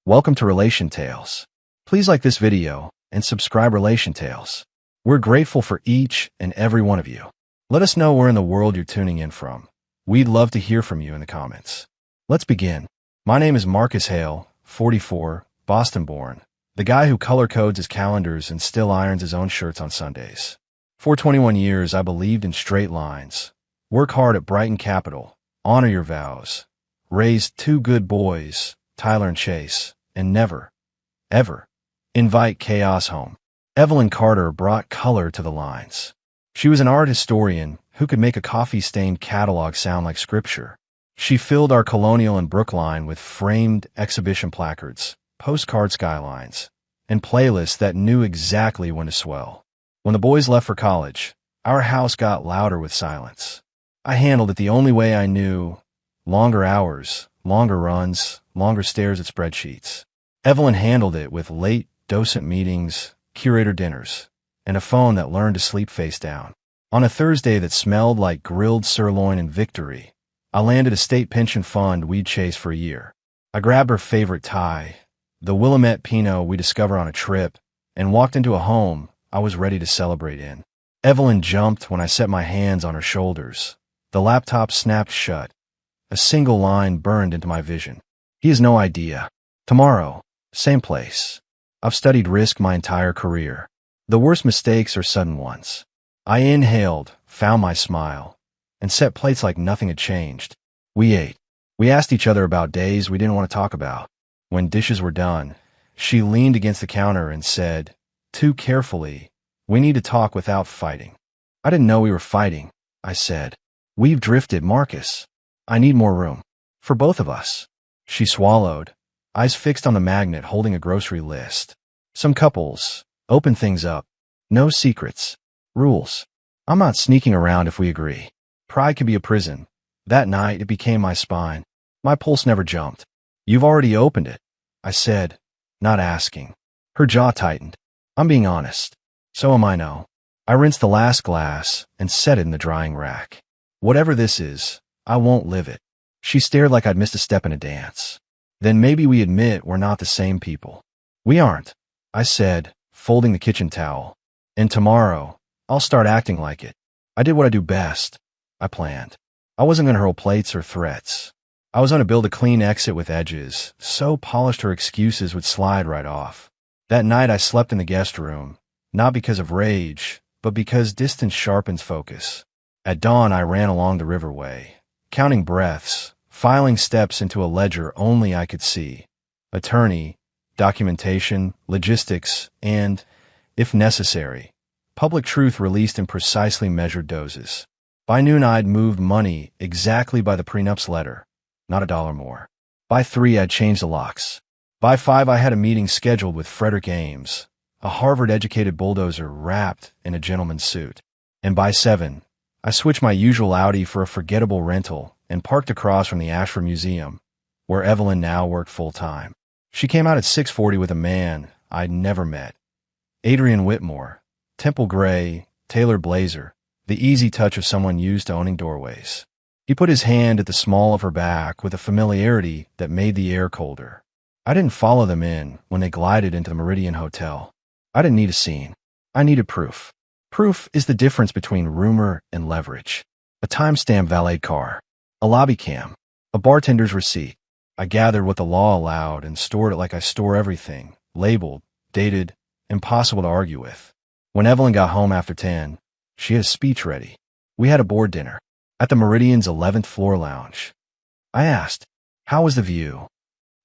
Welcome to Relation Tales. Please like this video and subscribe Relation Tales. We're grateful for each and every one of you. Let us know where in the world you're tuning in from. We'd love to hear from you in the comments. Let's begin. My name is Marcus Hale, 44, Boston-born, the guy who color codes his calendars and still irons his own shirts on Sundays. For 21 years, I believed in straight lines. Work hard at Brighton Capital, honor your vows, raise two good boys, Tyler and Chase, and never, ever, invite chaos home. Evelyn Carter brought color to the lines. She was an art historian who could make a coffee-stained catalog sound like scripture. She filled our Colonial and Brookline with framed exhibition placards, postcard skylines, and playlists that knew exactly when to swell. When the boys left for college, our house got louder with silence. I handled it the only way I knew: longer hours, longer runs, longer stares at spreadsheets. Evelyn handled it with late docent meetings, curator dinners, and a phone that learned to sleep face down. On a Thursday that smelled like grilled sirloin and victory, I landed a state pension fund we'd chased for a year. I grabbed her favorite tie, the Willamette Pinot we discovered on a trip, and walked into a home I was ready to celebrate in. Evelyn jumped when I set my hands on her shoulders. The laptop snapped shut. A single line burned into my vision. He has no idea. Tomorrow, same place. I've studied risk my entire career. The worst mistakes are sudden ones. I inhaled, found my smile, and set plates like nothing had changed. We ate. We asked each other about days we didn't want to talk about. When dishes were done, she leaned against the counter and said, too carefully, "We need to talk without fighting." I didn't know we were fighting, I said. We've drifted, Marcus. I need more room. For both of us. She swallowed, eyes fixed on the magnet holding a grocery list. Some couples open things up. No secrets. Rules. I'm not sneaking around if we agree. Pride can be a prison. That night, it became my spine. My pulse never jumped. You've already opened it, I said, not asking. Her jaw tightened. I'm being honest. So am I now. I rinsed the last glass and set it in the drying rack. Whatever this is, I won't live it. She stared like I'd missed a step in a dance. Then maybe we admit we're not the same people. We aren't, I said, folding the kitchen towel. And tomorrow, I'll start acting like it. I did what I do best. I planned. I wasn't going to hurl plates or threats. I was going to build a clean exit with edges, so polished her excuses would slide right off. That night I slept in the guest room, not because of rage, but because distance sharpens focus. At dawn I ran along the riverway, counting breaths, filing steps into a ledger only I could see. Attorney, documentation, logistics, and, if necessary, public truth released in precisely measured doses. By noon I'd moved money exactly by the prenup's letter, not a dollar more. By 3 I'd changed the locks. By 5 I had a meeting scheduled with Frederick Ames, a Harvard-educated bulldozer wrapped in a gentleman's suit. And by 7, I switched my usual Audi for a forgettable rental and parked across from the Ashford Museum, where Evelyn now worked full-time. She came out at 6:40 with a man I'd never met. Adrian Whitmore, temple gray, tailored blazer, the easy touch of someone used to owning doorways. He put his hand at the small of her back with a familiarity that made the air colder. I didn't follow them in when they glided into the Meridian Hotel. I didn't need a scene. I needed proof. Proof is the difference between rumor and leverage. A timestamp valet car. A lobby cam, a bartender's receipt. I gathered what the law allowed and stored it like I store everything, labeled, dated, impossible to argue with. When Evelyn got home after 10, she had a speech ready. We had a board dinner at the Meridian's 11th floor lounge. I asked, how was the view?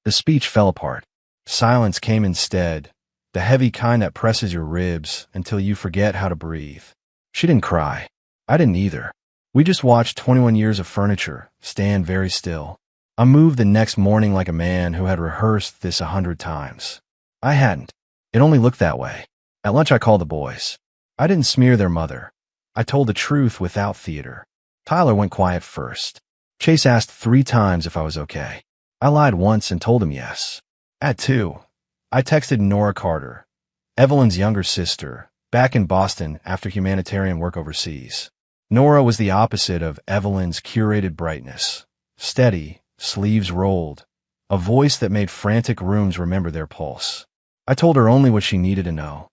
The speech fell apart. Silence came instead, the heavy kind that presses your ribs until you forget how to breathe. She didn't cry. I didn't either. We just watched 21 years of furniture stand very still. I moved the next morning like a man who had rehearsed this 100 times. I hadn't. It only looked that way. At lunch I called the boys. I didn't smear their mother. I told the truth without theater. Tyler went quiet first. Chase asked 3 times if I was okay. I lied once and told him yes. At 2, I texted Nora Carter, Evelyn's younger sister, back in Boston after humanitarian work overseas. Nora was the opposite of Evelyn's curated brightness. Steady, sleeves rolled, a voice that made frantic rooms remember their pulse. I told her only what she needed to know.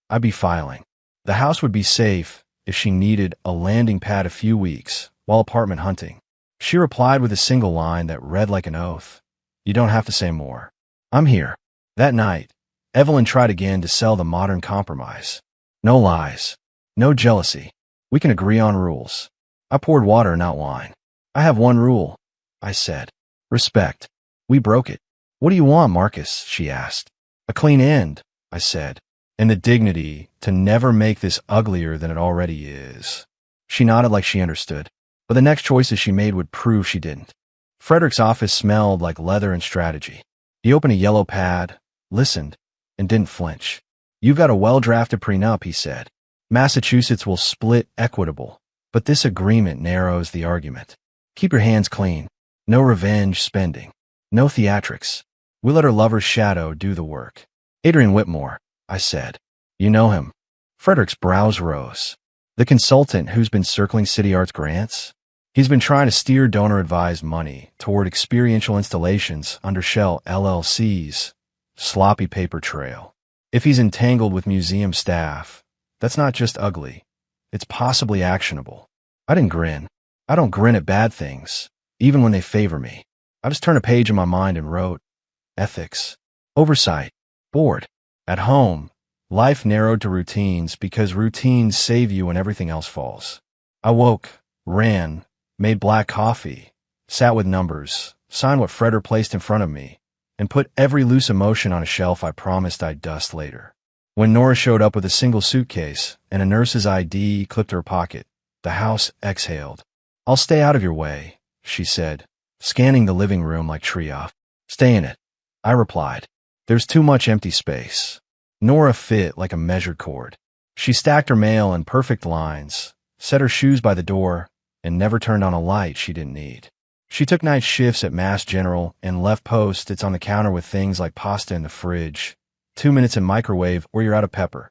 I'd be filing. The house would be safe if she needed a landing pad a few weeks while apartment hunting. She replied with a single line that read like an oath. You don't have to say more. I'm here. That night, Evelyn tried again to sell the modern compromise. No lies. No jealousy. We can agree on rules. I poured water, not wine. I have one rule, I said. Respect. We broke it. What do you want, Marcus? She asked. A clean end, I said, and the dignity to never make this uglier than it already is. She nodded like she understood, but the next choices she made would prove she didn't. Frederick's office smelled like leather and strategy. He opened a yellow pad, listened, and didn't flinch. You've got a well-drafted prenup, he said. Massachusetts will split equitable, but this agreement narrows the argument. Keep your hands clean. No revenge spending. No theatrics. We let her lover's shadow do the work. Adrian Whitmore, I said. You know him. Frederick's brows rose. The consultant who's been circling City Arts grants? He's been trying to steer donor-advised money toward experiential installations under Shell LLC's sloppy paper trail. If he's entangled with museum staff, that's not just ugly. It's possibly actionable. I didn't grin. I don't grin at bad things, even when they favor me. I just turned a page in my mind and wrote, ethics, oversight, board. At home, life narrowed to routines because routines save you when everything else falls. I woke, ran, made black coffee, sat with numbers, signed what Frederick placed in front of me, and put every loose emotion on a shelf I promised I'd dust later. When Nora showed up with a single suitcase and a nurse's ID clipped her pocket, the house exhaled. I'll stay out of your way, she said, scanning the living room like Triage. Stay in it, I replied. There's too much empty space. Nora fit like a measured cord. She stacked her mail in perfect lines, set her shoes by the door, and never turned on a light she didn't need. She took night shifts at Mass General and left Post-its on the counter with things like pasta in the fridge, 2 minutes in microwave, or you're out of pepper.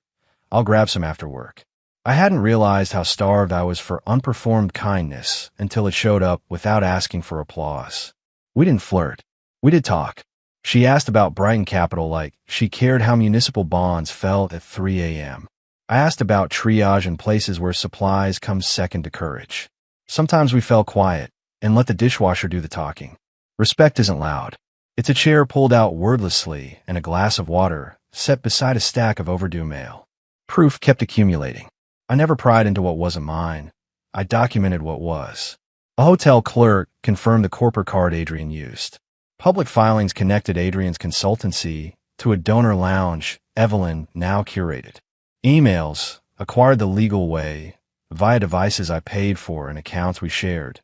I'll grab some after work. I hadn't realized how starved I was for unperformed kindness until it showed up without asking for applause. We didn't flirt. We did talk. She asked about Brighton Capital like she cared how municipal bonds felt at 3 a.m. I asked about triage and places where supplies come second to courage. Sometimes we fell quiet and let the dishwasher do the talking. Respect isn't loud. It's a chair pulled out wordlessly and a glass of water set beside a stack of overdue mail. Proof kept accumulating. I never pried into what wasn't mine. I documented what was. A hotel clerk confirmed the corporate card Adrian used. Public filings connected Adrian's consultancy to a donor lounge Evelyn now curated. Emails, acquired the legal way, via devices I paid for and accounts we shared,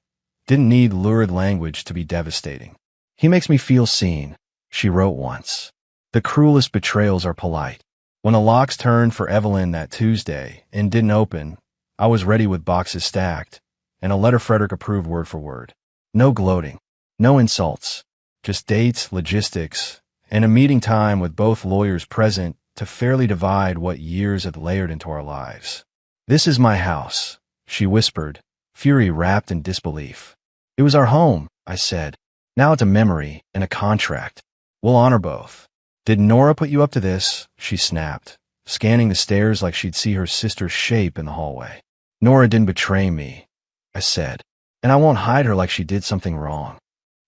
didn't need lurid language to be devastating. He makes me feel seen, she wrote once. The cruelest betrayals are polite. When the locks turned for Evelyn that Tuesday and didn't open, I was ready with boxes stacked and a letter Frederick approved word for word. No gloating, no insults, just dates, logistics, and a meeting time with both lawyers present to fairly divide what years had layered into our lives. This is my house, she whispered, fury wrapped in disbelief. It was our home, I said. Now it's a memory and a contract. We'll honor both. Did Nora put you up to this? She snapped, scanning the stairs like she'd see her sister's shape in the hallway. Nora didn't betray me, I said, and I won't hide her like she did something wrong.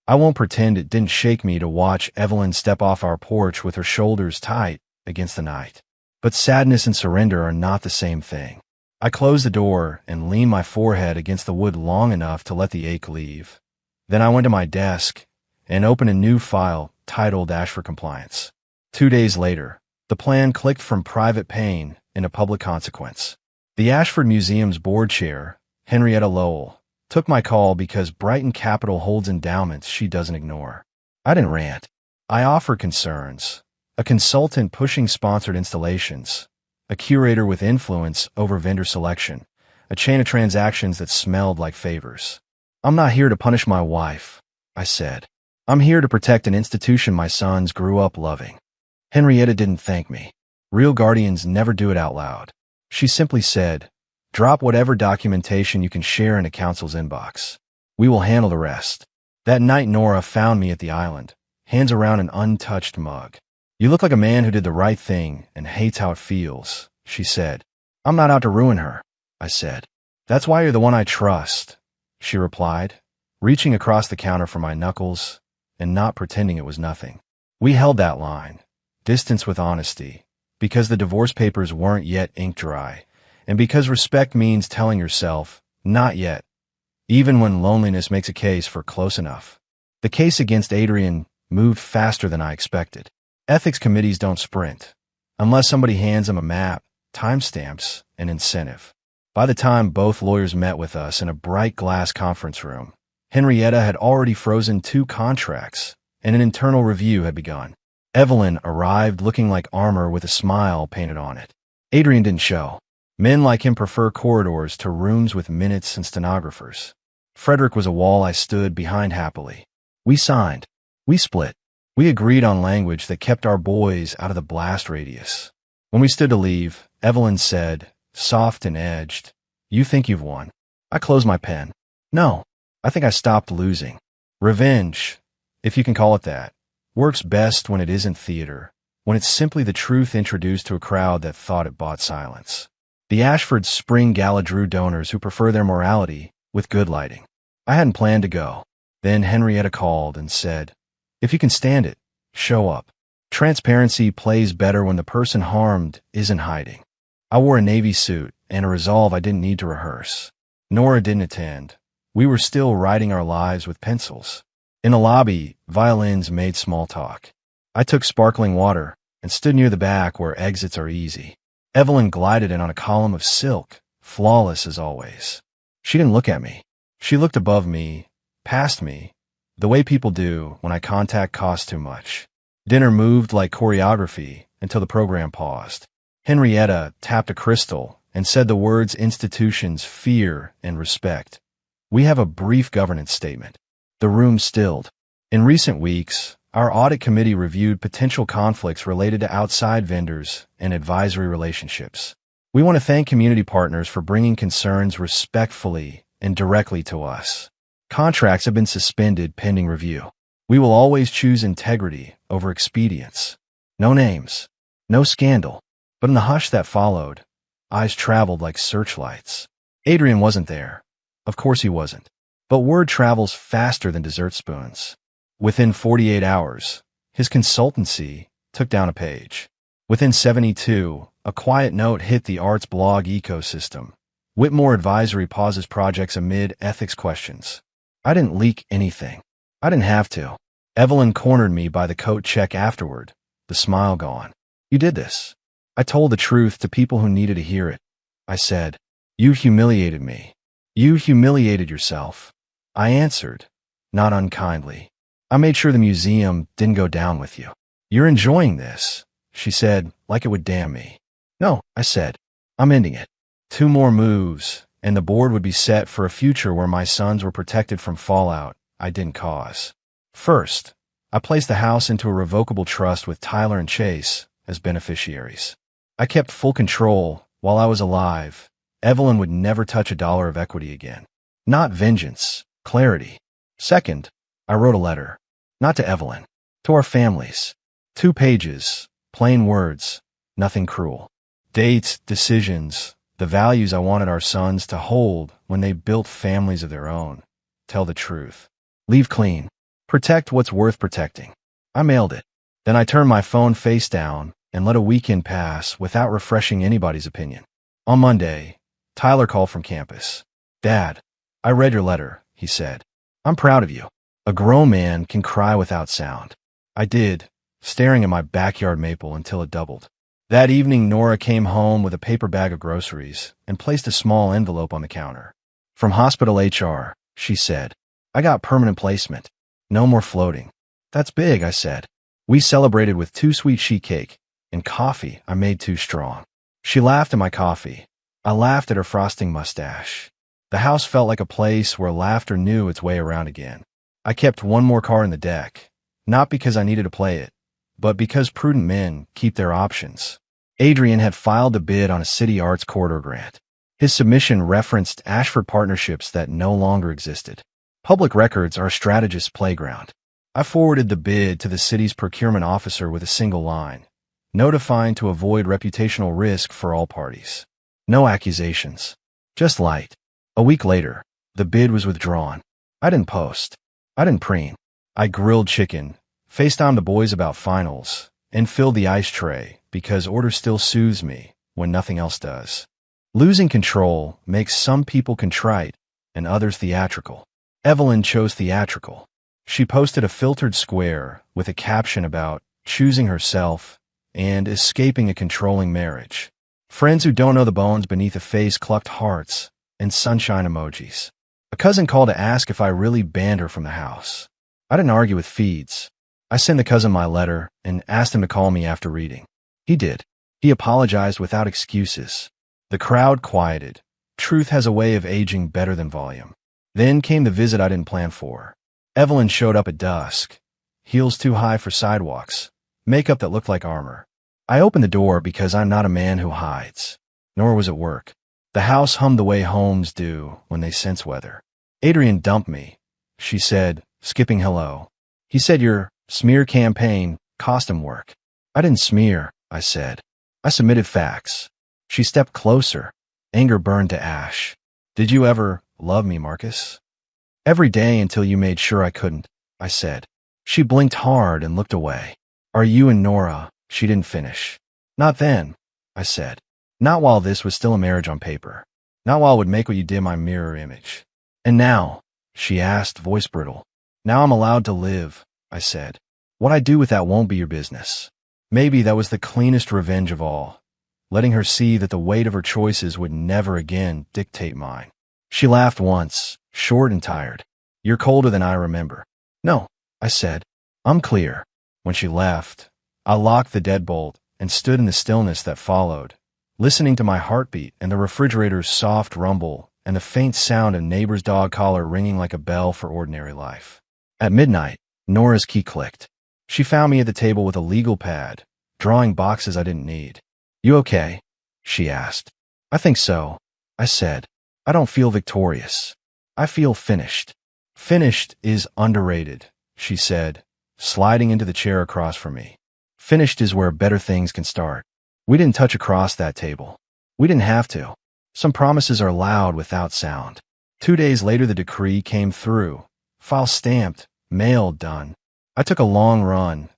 I won't pretend it didn't shake me to watch Evelyn step off our porch with her shoulders tight against the night. But sadness and surrender are not the same thing. I closed the door and leaned my forehead against the wood long enough to let the ache leave. Then I went to my desk and opened a new file titled Ashford Compliance. 2 days later, the plan clicked from private pain into public consequence. The Ashford Museum's board chair, Henrietta Lowell, took my call because Brighton Capital holds endowments she doesn't ignore. I didn't rant. I offered concerns. A consultant pushing sponsored installations, a curator with influence over vendor selection, a chain of transactions that smelled like favors. I'm not here to punish my wife, I said. I'm here to protect an institution my sons grew up loving. Henrietta didn't thank me. Real guardians never do it out loud. She simply said, drop whatever documentation you can share in a counsel's inbox. We will handle the rest. That night Nora found me at the island, hands around an untouched mug. "You look like a man who did the right thing and hates how it feels," she said. "I'm not out to ruin her," I said. "That's why you're the one I trust," she replied, reaching across the counter for my knuckles and not pretending it was nothing. We held that line, distance with honesty, because the divorce papers weren't yet ink dry, and because respect means telling yourself, not yet, even when loneliness makes a case for close enough. The case against Adrian moved faster than I expected. Ethics committees don't sprint, unless somebody hands them a map, timestamps, and incentive. By the time both lawyers met with us in a bright glass conference room, Henrietta had already frozen 2 contracts, and an internal review had begun. Evelyn arrived looking like armor with a smile painted on it. Adrian didn't show. Men like him prefer corridors to rooms with minutes and stenographers. Frederick was a wall I stood behind happily. We signed. We split. We agreed on language that kept our boys out of the blast radius. When we stood to leave, Evelyn said, soft and edged, "You think you've won." I closed my pen. No, I think I stopped losing. Revenge, if you can call it that, works best when it isn't theater, when it's simply the truth introduced to a crowd that thought it bought silence. The Ashford Spring Gala drew donors who prefer their morality with good lighting. I hadn't planned to go. Then Henrietta called and said, "If you can stand it, show up." Transparency plays better when the person harmed isn't hiding. I wore a navy suit and a resolve I didn't need to rehearse. Nora didn't attend. We were still writing our lives with pencils. In the lobby, violins made small talk. I took sparkling water and stood near the back where exits are easy. Evelyn glided in on a column of silk, flawless as always. She didn't look at me. She looked above me, past me, the way people do when eye contact costs too much. Dinner moved like choreography until the program paused. Henrietta tapped a crystal and said the words institutions fear and respect. We have a brief governance statement. The room stilled. In recent weeks, our audit committee reviewed potential conflicts related to outside vendors and advisory relationships. We want to thank community partners for bringing concerns respectfully and directly to us. Contracts have been suspended pending review. We will always choose integrity over expedience. No names, no scandal. But in the hush that followed, eyes traveled like searchlights. Adrian wasn't there. Of course he wasn't. But word travels faster than dessert spoons. Within 48 hours, his consultancy took down a page. Within 72, a quiet note hit the arts blog ecosystem. Whitmore Advisory pauses projects amid ethics questions. I didn't leak anything. I didn't have to. Evelyn cornered me by the coat check afterward, the smile gone. "You did this." I told the truth to people who needed to hear it. I said, "You humiliated me. You humiliated yourself." I answered, not unkindly, "I made sure the museum didn't go down with you." "You're enjoying this," she said, like it would damn me. "No," I said, "I'm ending it." 2 more moves, and the board would be set for a future where my sons were protected from fallout I didn't cause. First, I placed the house into a revocable trust with Tyler and Chase as beneficiaries. I kept full control while I was alive. Evelyn would never touch $1 of equity again. Not vengeance, clarity. Second, I wrote a letter. Not to Evelyn. To our families. 2 pages, plain words, nothing cruel. Dates, decisions, the values I wanted our sons to hold when they built families of their own. Tell the truth. Leave clean. Protect what's worth protecting. I mailed it. Then I turned my phone face down and let a weekend pass without refreshing anybody's opinion. On Monday, Tyler called from campus. "Dad, I read your letter," he said. "I'm proud of you. A grown man can cry without sound." I did, staring at my backyard maple until it doubled. That evening, Nora came home with a paper bag of groceries and placed a small envelope on the counter. "From hospital HR," she said. "I got permanent placement. No more floating." "That's big," I said. We celebrated with 2 sweet sheet cake and coffee I made too strong. She laughed at my coffee. I laughed at her frosting mustache. The house felt like a place where laughter knew its way around again. I kept 1 more card in the deck, not because I needed to play it, but because prudent men keep their options. Adrian had filed a bid on a city arts corridor grant. His submission referenced Ashford partnerships that no longer existed. Public records are a strategist's playground. I forwarded the bid to the city's procurement officer with a single line, notifying to avoid reputational risk for all parties. No accusations. Just light. A week later, the bid was withdrawn. I didn't post. I didn't preen. I grilled chicken, FaceTimed the boys about finals, and filled the ice tray because order still soothes me when nothing else does. Losing control makes some people contrite and others theatrical. Evelyn chose theatrical. She posted a filtered square with a caption about choosing herself and escaping a controlling marriage. Friends who don't know the bones beneath a face clucked hearts and sunshine emojis. A cousin called to ask if I really banned her from the house. I didn't argue with feeds. I sent the cousin my letter and asked him to call me after reading. He did. He apologized without excuses. The crowd quieted. Truth has a way of aging better than volume. Then came the visit I didn't plan for. Evelyn showed up at dusk. Heels too high for sidewalks. Makeup that looked like armor. I opened the door because I'm not a man who hides. Nor was it work. The house hummed the way homes do when they sense weather. Adrian dumped me, she said, skipping hello. He said your smear campaign cost him work. I didn't smear, I said. I submitted facts. She stepped closer. Anger burned to ash. Did you ever love me, Marcus? Every day until you made sure I couldn't, I said. She blinked hard and looked away. Are you and Nora? She didn't finish. Not then, I said. Not while this was still a marriage on paper. Not while it would make what you did my mirror image. And now, she asked, voice brittle. Now I'm allowed to live, I said. What I do with that won't be your business. Maybe that was the cleanest revenge of all, letting her see that the weight of her choices would never again dictate mine. She laughed once, short and tired. You're colder than I remember. No, I said. I'm clear. When she left, I locked the deadbolt and stood in the stillness that followed, listening to my heartbeat and the refrigerator's soft rumble and the faint sound of neighbor's dog collar ringing like a bell for ordinary life. At midnight, Nora's key clicked. She found me at the table with a legal pad, drawing boxes I didn't need. You okay? She asked. I think so, I said. I don't feel victorious. I feel finished. Finished is underrated, she said, sliding into the chair across from me. Finished is where better things can start. We didn't touch across that table. We didn't have to. Some promises are loud without sound. 2 days later the decree came through. File stamped, mail done. I took a long run,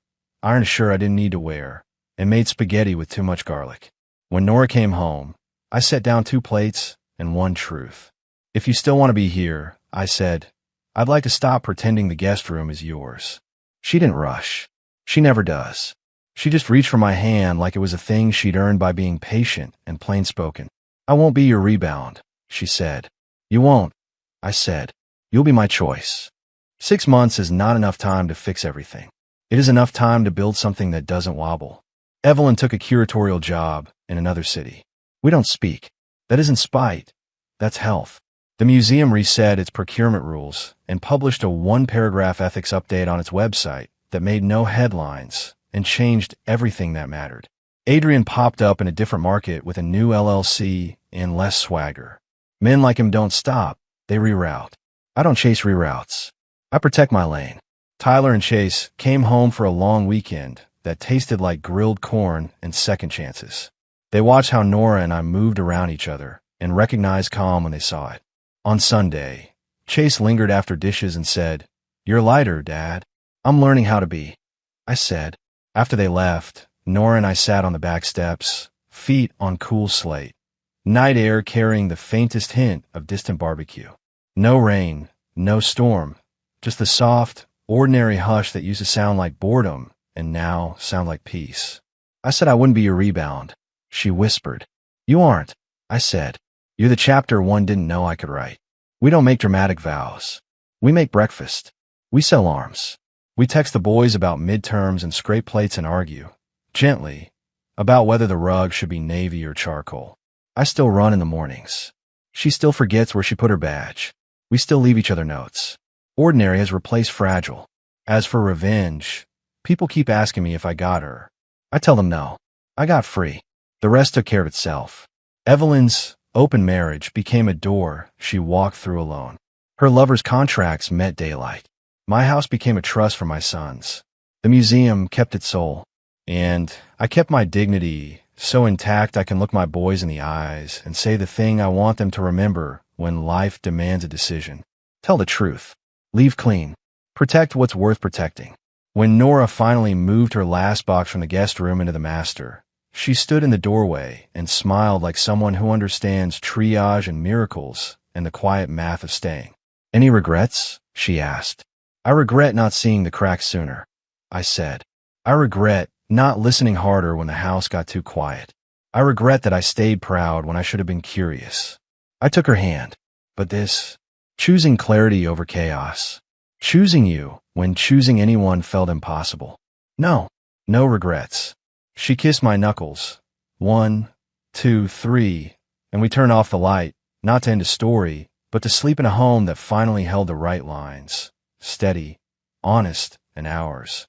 ironed a shirt I didn't need to wear, and made spaghetti with too much garlic. When Nora came home, I set down 2 plates and 1 truth. If you still want to be here, I said, I'd like to stop pretending the guest room is yours. She didn't rush. She never does. She just reached for my hand like it was a thing she'd earned by being patient and plain-spoken. I won't be your rebound, she said. You won't, I said. You'll be my choice. 6 months is not enough time to fix everything. It is enough time to build something that doesn't wobble. Evelyn took a curatorial job in another city. We don't speak. That isn't spite. That's health. The museum reset its procurement rules and published a 1-paragraph ethics update on its website that made no headlines and changed everything that mattered. Adrian popped up in a different market with a new LLC and less swagger. Men like him don't stop. They reroute. I don't chase reroutes. I protect my lane. Tyler and Chase came home for a long weekend that tasted like grilled corn and second chances. They watched how Nora and I moved around each other and recognized calm when they saw it. On Sunday, Chase lingered after dishes and said, You're lighter, Dad. I'm learning how to be, I said. After they left, Nora and I sat on the back steps, feet on cool slate, night air carrying the faintest hint of distant barbecue. No rain, no storm, just the soft, ordinary hush that used to sound like boredom and now sound like peace. I said I wouldn't be your rebound. She whispered. You aren't, I said. You're the chapter one didn't know I could write. We don't make dramatic vows. We make breakfast. We sell arms. We text the boys about midterms and scrape plates and argue, gently, about whether the rug should be navy or charcoal. I still run in the mornings. She still forgets where she put her badge. We still leave each other notes. Ordinary has replaced fragile. As for revenge, people keep asking me if I got her. I tell them no. I got free. The rest took care of itself. Evelyn's open marriage became a door she walked through alone. Her lover's contracts met daylight. My house became a trust for my sons. The museum kept its soul. And I kept my dignity so intact I can look my boys in the eyes and say the thing I want them to remember when life demands a decision. Tell the truth. Leave clean. Protect what's worth protecting. When Nora finally moved her last box from the guest room into the master, she stood in the doorway and smiled like someone who understands triage and miracles and the quiet math of staying. Any regrets? She asked. I regret not seeing the cracks sooner, I said. I regret not listening harder when the house got too quiet. I regret that I stayed proud when I should have been curious. I took her hand. But this, choosing clarity over chaos, choosing you when choosing anyone felt impossible. No regrets. She kissed my knuckles. 1, 2, 3, and we turned off the light, not to end a story, but to sleep in a home that finally held the right lines. Steady, honest, and ours.